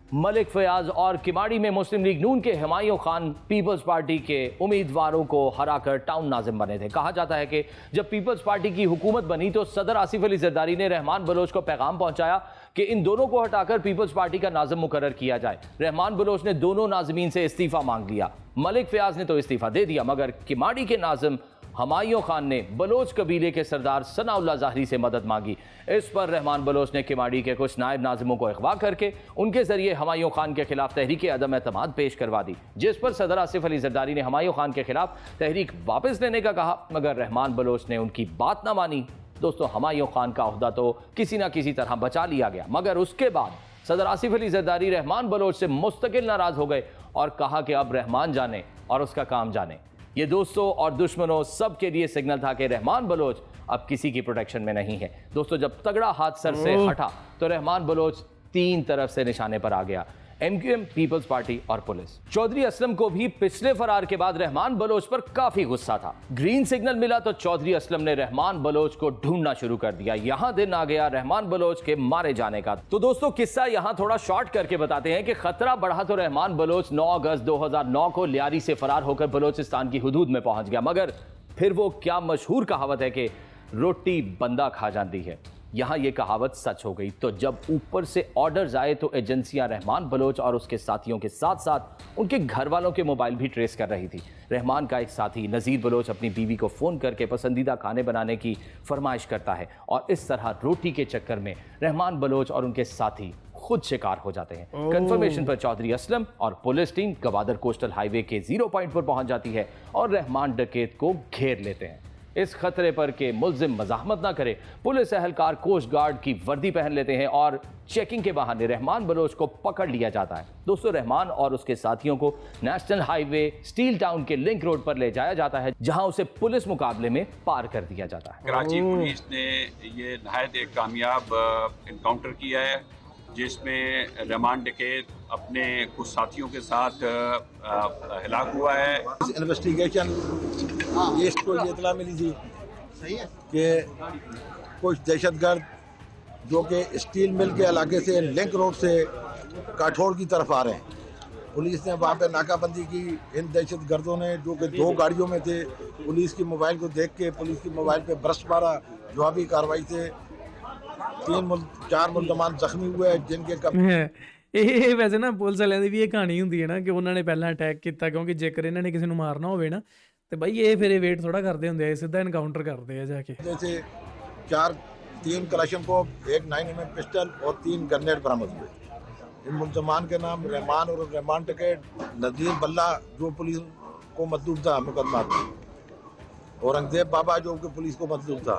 मलिक फयाज और किमाड़ी में मुस्लिम लीग नून के हुमायूं खान पीपल्स पार्टी के उम्मीदवारों को हराकर टाउन नाजिम बने थे। कहा जाता है कि जब पीपल्स पार्टी की हुकूमत बनी तो सदर आसिफ अली जरदारी ने रहमान बलोच को पैगाम पहुंचाया कि इन दोनों को हटाकर पीपल्स पार्टी का नाजिम मुकर्रर किया जाए। रहमान बलोच ने दोनों नाजिमीन से इस्तीफा मांग लिया। मलिक फयाज ने तो इस्तीफा दे दिया, मगर किमाड़ी के नाजिम हुमायूं खान ने बलोच कबीले के सरदार सनाउल्लाह ज़ाहरी से मदद मांगी। इस पर रहमान बलोच ने किमाड़ी के कुछ नायब नाजिमों को अगवा करके उनके जरिए हुमायूं खान के खिलाफ तहरीक अदम एतमाद पेश करवा दी, जिस पर सदर आसिफ अली जरदारी ने हुमायूं खान के खिलाफ तहरीक वापस लेने का कहा, मगर रहमान बलोच ने उनकी बात ना मानी। दोस्तों, हुमायूं खान का ओहदा तो किसी ना किसी तरह बचा लिया गया, मगर उसके बाद सदर आसिफ अली जरदारी रहमान बलोच से मुस्तकिल नाराज हो गए और कहा कि अब रहमान जाने और उसका काम जाने। ये दोस्तों और दुश्मनों सब के लिए सिग्नल था कि रहमान बलोच अब किसी की प्रोटेक्शन में नहीं है। दोस्तों, जब तगड़ा हाथ सर से हटा तो रहमान बलोच तीन तरफ से निशाने पर आ गया, MQM, पीपल्स पार्टी और पुलिस। चौधरी असलम को भी पिछले फरार के बाद रहमान बलोच पर काफी गुस्सा था। ग्रीन सिग्नल मिला तो चौधरी असलम ने रहमान बलोच को ढूंढना शुरू कर दिया। यहां दिन आ गया रहमान बलोच के मारे जाने का। तो दोस्तों, किस्सा यहां थोड़ा शॉर्ट करके बताते हैं कि खतरा बढ़ा तो रहमान बलोच 9 अगस्त 2009 को लियारी से फरार होकर बलोचिस्तान की हुदूद में पहुंच गया, मगर फिर वो क्या मशहूर कहावत है कि रोटी बंदा खा जाती है, यहां यह कहावत सच हो गई। तो जब ऊपर से ऑर्डर्स आए तो एजेंसियां रहमान बलोच और उसके साथियों के साथ साथ उनके घर वालों के मोबाइल भी ट्रेस कर रही थी। रहमान का एक साथी नज़ीर बलोच अपनी बीवी को फ़ोन करके पसंदीदा खाने बनाने की फरमाइश करता है और इस तरह रोटी के चक्कर में रहमान बलोच और उनके साथी खुद शिकार हो जाते हैं। कंफर्मेशन पर चौधरी असलम और police team Gwadar coastal highway के 0 पॉइंट पर पहुंच जाती है और रहमान डकैत को घेर लेते हैं। इस खतरे पर के मुल्जिम मज़ाहमत ना करे, पुलिस एहलकार कोस्ट गार्ड की वर्दी पहन लेते हैं और चेकिंग के बहाने रहमान बलोच को पकड़ लिया जाता है। दोस्तों, रहमान और उसके साथियों को नेशनल हाईवे स्टील टाउन के लिंक रोड पर ले जाया जाता है, जहां उसे पुलिस मुकाबले में पार कर दिया जाता है। कराची पुलिस ने ये नहायत एक कामयाब इनकाउंटर किया है, जिसमें रहमान डकैत अपने कुछ साथियों के साथ हिलाक हुआ है। इन्वेस्टिगेशन को ये इतला मिली थी कि कुछ दहशतगर्द जो कि स्टील मिल के इलाके से लिंक रोड से काठोड़ की तरफ आ रहे हैं। पुलिस ने वहाँ पे नाकाबंदी की। इन दहशतगर्दों ने, जो कि 2 गाड़ियों में थे, पुलिस की मोबाइल को देख के पुलिस की मोबाइल पे बरस मारा। जवाबी कार्रवाई से 4 मुल्जमान जख्मी हुए, जिनके ਇਹ ਵੈਸੇ ਨਾ ਪੁਲਿਸ ਵਾਲਿਆਂ ਦੀ ਵੀ ਇਹ ਕਹਾਣੀ ਹੁੰਦੀ ਹੈ ਨਾ ਕਿ ਉਹਨਾਂ ਨੇ ਪਹਿਲਾਂ ਅਟੈਕ ਕੀਤਾ, ਕਿਉਂਕਿ ਜੇਕਰ ਇਹਨਾਂ ਨੇ ਕਿਸੇ ਨੂੰ ਮਾਰਨਾ ਹੋਵੇ ਨਾ ਤੇ ਬਾਈ ਇਹ ਫਿਰ ਵੇਟ ਥੋੜਾ ਕਰਦੇ ਹੁੰਦੇ ਆ, ਸਿੱਧਾ ਇਨਕਾਊਂਟਰ ਕਰਦੇ ਆ ਜਾ ਕੇ। जैसे 3 कलाशनकोव, 1 9mm पिस्टल और 3 ग्रेनेड बरामद हुए। इन मुल्जमान के नाम रहमान और रहमान डकैत, नज़ीर बल्ला जो पुलिस को मतलूब था मुकदमा में, औरंगजेब बाबा जो कि पुलिस को मतलूब था,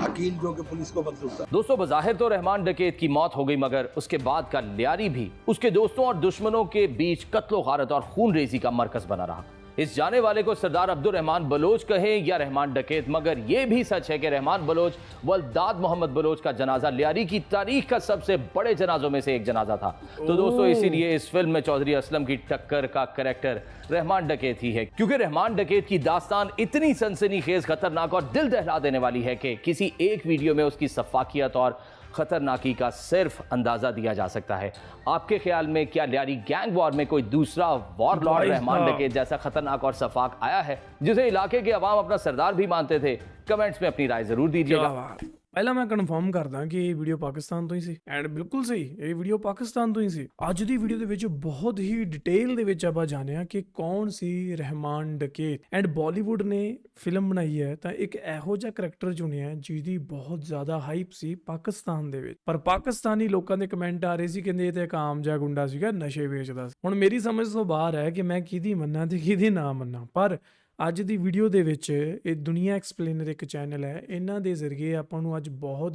अकील जो कि पुलिस को मतलूब था। दोस्तों, बज़ाहिर तो रहमान डकैत की मौत हो गई, मगर उसके बाद का लियारी भी उसके दोस्तों और दुश्मनों के बीच कत्लो गारत और खून रेजी का मरकज बना रहा। इस जाने वाले को सरदार अब्दुल रहमान बलोच कहें या रहमान डकैत, मगर यह भी सच है कि रहमान बलोच वल्दाद मोहम्मद बलोच का जनाजा लियारी की तारीख का सबसे बड़े जनाजों में से एक जनाजा था। तो दोस्तों, इसीलिए इस फिल्म में चौधरी असलम की टक्कर का कैरेक्टर रहमान डकैत ही है, क्योंकि रहमान डकैत की दास्तान इतनी सनसनीखेज, खतरनाक और दिल दहला देने वाली है कि किसी एक वीडियो में उसकी सफाकियत और खतरनाकी का सिर्फ अंदाजा दिया जा सकता है। आपके ख्याल में क्या लियारी गैंग वॉर में कोई दूसरा वॉरलॉर्ड रहमान डकैत जैसा खतरनाक और सफाक आया है, जिसे इलाके के अवाम अपना सरदार भी मानते थे? कमेंट्स में अपनी राय जरूर दीजिएगा। ਪਹਿਲਾਂ ਮੈਂ ਕਨਫਰਮ ਕਰਦਾ ਕਿ ਇਹ ਵੀਡੀਓ ਪਾਕਿਸਤਾਨ ਤੋਂ ਹੀ ਸੀ, ਐਂਡ ਬਿਲਕੁਲ ਸਹੀ, ਇਹ ਵੀਡੀਓ ਪਾਕਿਸਤਾਨ ਤੋਂ ਹੀ ਸੀ। ਅੱਜ ਦੀ ਵੀਡੀਓ ਦੇ ਵਿੱਚ ਬਹੁਤ ਹੀ ਡਿਟੇਲ ਦੇ ਵਿੱਚ ਆਪਾਂ ਜਾਣਿਆ ਕਿ ਕੌਣ ਸੀ ਰਹਿਮਾਨ ਡਕੈਤ। ਐਂਡ ਬਾਲੀਵੁੱਡ ਨੇ ਫਿਲਮ ਬਣਾਈ ਹੈ ਤਾਂ ਇੱਕ ਇਹੋ ਜਿਹਾ ਕਰੈਕਟਰ ਚੁਣਿਆ ਜਿਹਦੀ ਬਹੁਤ ਜ਼ਿਆਦਾ ਹਾਈਪ ਸੀ ਪਾਕਿਸਤਾਨ ਦੇ ਵਿੱਚ, ਪਰ ਪਾਕਿਸਤਾਨੀ ਲੋਕਾਂ ਦੇ ਕਮੈਂਟ ਆ ਰਹੇ ਸੀ, ਕਹਿੰਦੇ ਇਹ ਤਾਂ ਇੱਕ ਆਮ ਜਿਹਾ ਗੁੰਡਾ ਸੀਗਾ, ਨਸ਼ੇ ਵੇਚਦਾ ਸੀ। ਹੁਣ ਮੇਰੀ ਸਮਝ ਤੋਂ ਬਾਹਰ ਹੈ ਕਿ ਮੈਂ ਕਿਹਦੀ ਮੰਨਾਂ ਤੇ ਕਿਹਦੀ ਨਾ ਮੰਨਾਂ, ਪਰ ਅੱਜ ਦੀ ਵੀਡੀਓ ਦੇ ਵਿੱਚ ਇਹ ਦੁਨੀਆ ਐਕਸਪਲੇਨਰ ਇੱਕ ਚੈਨਲ ਹੈ, ਇਹਨਾਂ ਦੇ ਜ਼ਰੀਏ ਆਪਾਂ ਨੂੰ ਅੱਜ ਬਹੁਤ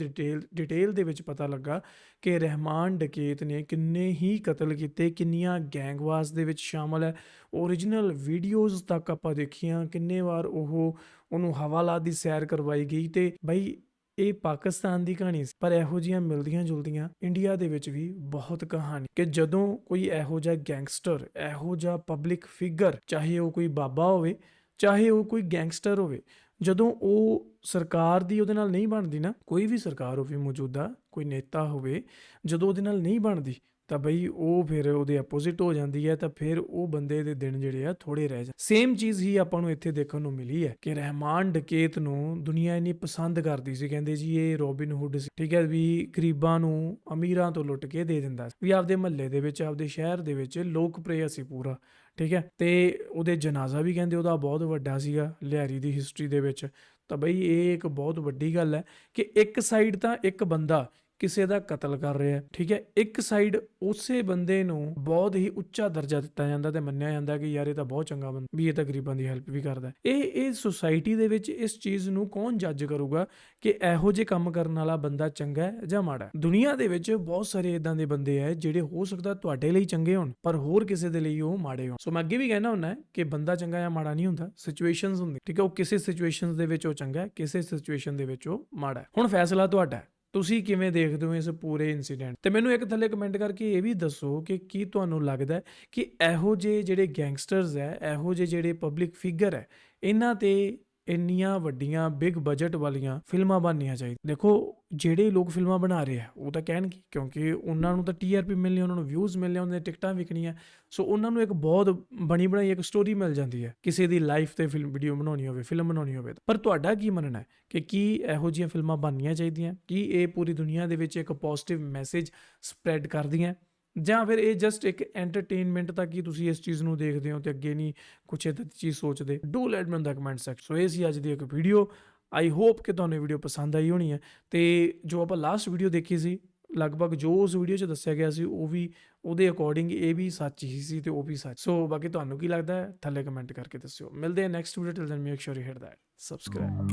ਡਿਟੇਲ ਦੇ ਵਿੱਚ ਪਤਾ ਲੱਗਾ ਕਿ ਰਹਿਮਾਨ ਡਕੈਤ ਨੇ ਕਿੰਨੇ ਹੀ ਕਤਲ ਕੀਤੇ, ਕਿੰਨੀਆਂ ਗੈਂਗਵਾਰਸ ਦੇ ਵਿੱਚ ਸ਼ਾਮਲ ਹੈ। ਓਰੀਜਨਲ ਵੀਡੀਓਜ਼ ਤੱਕ ਆਪਾਂ ਦੇਖੀਆਂ, ਕਿੰਨੇ ਵਾਰ ਉਹਨੂੰ ਹਵਾਲਾਤ ਦੀ ਸੈਰ ਕਰਵਾਈ ਗਈ। ਤੇ ਬਈ ਇਹ ਪਾਕਿਸਤਾਨ ਦੀ ਕਹਾਣੀ ਸੀ, ਪਰ ਇਹੋ ਜਿਹੀਆਂ ਮਿਲਦੀਆਂ ਜੁਲਦੀਆਂ ਇੰਡੀਆ ਦੇ ਵਿੱਚ ਵੀ ਬਹੁਤ ਕਹਾਣੀ, ਕਿ ਜਦੋਂ ਕੋਈ ਇਹੋ ਜਿਹਾ ਗੈਂਗਸਟਰ, ਇਹੋ ਜਿਹਾ ਪਬਲਿਕ ਫਿਗਰ, ਚਾਹੇ ਉਹ ਕੋਈ ਬਾਬਾ ਹੋਵੇ, ਚਾਹੇ ਉਹ ਕੋਈ ਗੈਂਗਸਟਰ ਹੋਵੇ, ਜਦੋਂ ਉਹ ਸਰਕਾਰ ਦੀ ਉਹਦੇ ਨਾਲ ਨਹੀਂ ਬਣਦੀ ਨਾ, ਕੋਈ ਵੀ ਸਰਕਾਰ ਹੋਵੇ ਮੌਜੂਦਾ, ਕੋਈ ਨੇਤਾ ਹੋਵੇ, ਜਦੋਂ ਉਹਦੇ ਨਾਲ ਨਹੀਂ ਬਣਦੀ ਤਾਂ ਬਈ ਉਹ ਫਿਰ ਉਹਦੇ ਆਪੋਜ਼ਿਟ ਹੋ ਜਾਂਦੀ ਹੈ, ਤਾਂ ਫਿਰ ਉਹ ਬੰਦੇ ਦੇ ਦਿਨ ਜਿਹੜੇ ਆ ਥੋੜੇ ਰਹਿ ਜਾਂਦੇ। ਸੇਮ ਚੀਜ਼ ਹੀ ਆਪਾਂ ਨੂੰ ਇੱਥੇ ਦੇਖਣ ਨੂੰ ਮਿਲੀ ਹੈ ਕਿ ਰਹਿਮਾਨ ਡਕੈਤ ਨੂੰ ਦੁਨੀਆ ਇੰਨੀ ਪਸੰਦ ਕਰਦੀ ਸੀ, ਕਹਿੰਦੇ ਜੀ ਇਹ ਰੋਬਿਨ ਹੁੱਡ ਸੀ, ਠੀਕ ਹੈ, ਵੀ ਗਰੀਬਾਂ ਨੂੰ ਅਮੀਰਾਂ ਤੋਂ ਲੁੱਟ ਕੇ ਦੇ ਦਿੰਦਾ ਸੀ, ਵੀ ਆਪਦੇ ਮਹੱਲੇ ਦੇ ਵਿੱਚ ਆਪਦੇ ਸ਼ਹਿਰ ਦੇ ਵਿੱਚ ਲੋਕਪ੍ਰਿਯ ਸੀ ਪੂਰਾ, ਠੀਕ ਹੈ। ਤੇ ਉਹਦੇ ਜਨਾਜ਼ਾ ਵੀ ਕਹਿੰਦੇ ਉਹਦਾ ਬਹੁਤ ਵੱਡਾ ਸੀਗਾ ਲਿਆਰੀ ਦੀ ਹਿਸਟਰੀ ਦੇ ਵਿੱਚ। ਤਾਂ ਬਈ ਇਹ ਇੱਕ ਬਹੁਤ ਵੱਡੀ ਗੱਲ ਹੈ ਕਿ ਇੱਕ ਸਾਈਡ ਤਾਂ ਇੱਕ ਬੰਦਾ ਕਿਸੇ ਦਾ ਕਤਲ ਕਰ ਰਿਹਾ, ਠੀਕ ਹੈ, ਇੱਕ ਸਾਈਡ ਉਸੇ ਬੰਦੇ ਨੂੰ ਬਹੁਤ ਹੀ ਉੱਚਾ ਦਰਜਾ ਦਿੱਤਾ ਜਾਂਦਾ ਤੇ ਮੰਨਿਆ ਜਾਂਦਾ ਕਿ ਯਾਰ ਇਹ ਤਾਂ ਬਹੁਤ ਚੰਗਾ ਬੰਦਾ, ਵੀ ਇਹ ਤਾਂ ਗਰੀਬਾਂ ਦੀ ਹੈਲਪ ਵੀ ਕਰਦਾ। ਇਹ ਸੁਸਾਇਟੀ ਦੇ ਵਿੱਚ ਇਸ ਚੀਜ਼ ਨੂੰ ਕੌਣ ਜੱਜ ਕਰੂਗਾ ਕਿ ਇਹੋ ਜਿਹੇ ਕੰਮ ਕਰਨ ਵਾਲਾ ਬੰਦਾ ਚੰਗਾ ਹੈ ਜਾਂ ਮਾੜਾ ਹੈ? ਦੁਨੀਆ ਦੇ ਵਿੱਚ ਬਹੁਤ ਸਾਰੇ ਇਦਾਂ ਦੇ ਬੰਦੇ ਹੈ ਜਿਹੜੇ ਹੋ ਸਕਦਾ ਤੁਹਾਡੇ ਲਈ ਚੰਗੇ ਹੋਣ ਪਰ ਹੋਰ ਕਿਸੇ ਦੇ ਲਈ ਉਹ ਮਾੜੇ ਹੋਣ। ਸੋ ਮੈਂ ਅੱਗੇ ਵੀ ਕਹਿਣਾ ਹੁੰਦਾ ਕਿ ਬੰਦਾ ਚੰਗਾ ਜਾਂ ਮਾੜਾ ਨਹੀਂ ਹੁੰਦਾ, ਸਿਚੁਏਸ਼ਨਸ ਹੁੰਦੀ, ਠੀਕ ਹੈ। ਉਹ ਕਿਸੇ ਸਿਚੁਏਸ਼ਨਸ ਦੇ ਵਿੱਚ ਉਹ ਚੰਗਾ ਹੈ, ਕਿਸੇ ਸਿਚੁਏਸ਼ਨ ਦੇ ਵਿੱਚ ਉਹ ਮਾੜਾ ਹੈ। ਹੁਣ ਫੈਸਲਾ ਤੁਹਾਡਾ ਹੈ, ਤੁਸੀਂ ਕਿਵੇਂ ਦੇਖਦੇ ਹੋ ਇਸ ਪੂਰੇ ਇਨਸੀਡੈਂਟ ਤੇ ਮੈਨੂੰ ਇੱਕ ਥੱਲੇ ਕਮੈਂਟ ਕਰਕੇ ਇਹ ਵੀ ਦੱਸੋ ਕਿ ਕੀ ਤੁਹਾਨੂੰ ਲੱਗਦਾ ਹੈ ਕਿ ਇਹੋ ਜਿਹੇ ਜਿਹੜੇ ਗੈਂਗਸਟਰਸ ਹੈ, ਇਹੋ ਜਿਹੇ ਜਿਹੜੇ ਪਬਲਿਕ ਫਿਗਰ ਹੈ, ਇਹਨਾਂ ਤੇ ਇੰਨੀਆਂ ਵੱਡੀਆਂ ਬਿਗ ਬਜਟ ਵਾਲੀਆਂ ਫਿਲਮਾਂ ਬਣਨੀਆਂ ਚਾਹੀਦੀਆਂ। ਦੇਖੋ ਜਿਹੜੇ ਲੋਕ ਫਿਲਮਾਂ ਬਣਾ ਰਹੇ ਆ ਉਹ ਤਾਂ ਕਹਿਣਗੇ ਕਿਉਂਕਿ ਉਹਨਾਂ ਨੂੰ ਤਾਂ TRP ਮਿਲਣੀ, ਉਹਨਾਂ ਨੂੰ ਵਿਊਜ਼ ਮਿਲਣੇ, ਉਹਨਾਂ ਦੀਆਂ ਟਿਕਟਾਂ ਵਿਕਣੀਆਂ, ਸੋ ਉਹਨਾਂ ਨੂੰ ਇੱਕ ਬਹੁਤ ਬਣੀ ਬਣਾਈ ਇੱਕ ਸਟੋਰੀ ਮਿਲ ਜਾਂਦੀ ਹੈ ਕਿਸੇ ਦੀ ਲਾਈਫ ਤੇ ਫਿਲਮ ਵੀਡੀਓ ਬਣਾਉਣੀ ਹੋਵੇ, ਫਿਲਮ ਬਣਾਉਣੀ ਹੋਵੇ। ਪਰ ਤੁਹਾਡਾ ਕੀ ਮੰਨਣਾ ਹੈ ਕਿ ਕੀ ਇਹੋ ਜਿਹੀਆਂ ਫਿਲਮਾਂ ਬਣਨੀਆਂ ਚਾਹੀਦੀਆਂ? ਕੀ ਇਹ ਪੂਰੀ ਦੁਨੀਆ ਦੇ ਵਿੱਚ ਇੱਕ ਪੋਜ਼ਿਟਿਵ ਮੈਸੇਜ ਸਪਰੈਡ ਕਰਦੀਆਂ ਜਾਂ ਫਿਰ ਇਹ ਜਸਟ ਇੱਕ ਐਂਟਰਟੇਨਮੈਂਟ ਤੱਕ ਹੀ ਤੁਸੀਂ ਇਸ ਚੀਜ਼ ਨੂੰ ਦੇਖਦੇ ਹੋ ਤੇ ਅੱਗੇ ਨਹੀਂ ਕੁਛ ਇਹਦੀ ਚੀਜ਼ ਸੋਚਦੇ? Do let me in the comment section. So ਇਹ ਸੀ ਅੱਜ ਦੀ ਇੱਕ ਵੀਡੀਓ। ਆਈ ਹੋਪ ਕਿ ਤੁਹਾਨੂੰ ਇਹ ਵੀਡੀਓ ਪਸੰਦ ਆਈ ਹੋਣੀ ਹੈ ਤੇ ਜੋ ਆਪਾਂ ਲਾਸਟ ਵੀਡੀਓ ਦੇਖੀ ਸੀ ਲਗਭਗ ਜੋ ਉਸ ਵੀਡੀਓ 'ਚ ਦੱਸਿਆ ਗਿਆ ਸੀ ਉਹ ਵੀ ਉਹਦੇ ਅਕੋਰਡਿੰਗ ਇਹ ਵੀ ਸੱਚ ਹੀ ਸੀ ਤੇ ਉਹ ਵੀ ਸੱਚ। ਸੋ ਬਾਕੀ ਤੁਹਾਨੂੰ ਕੀ ਲੱਗਦਾ ਹੈ ਥੱਲੇ ਕਮੈਂਟ ਕਰਕੇ ਦੱਸਿਓ। ਮਿਲਦੇ ਹਾਂ next video, till then make sure you hit that subscribe.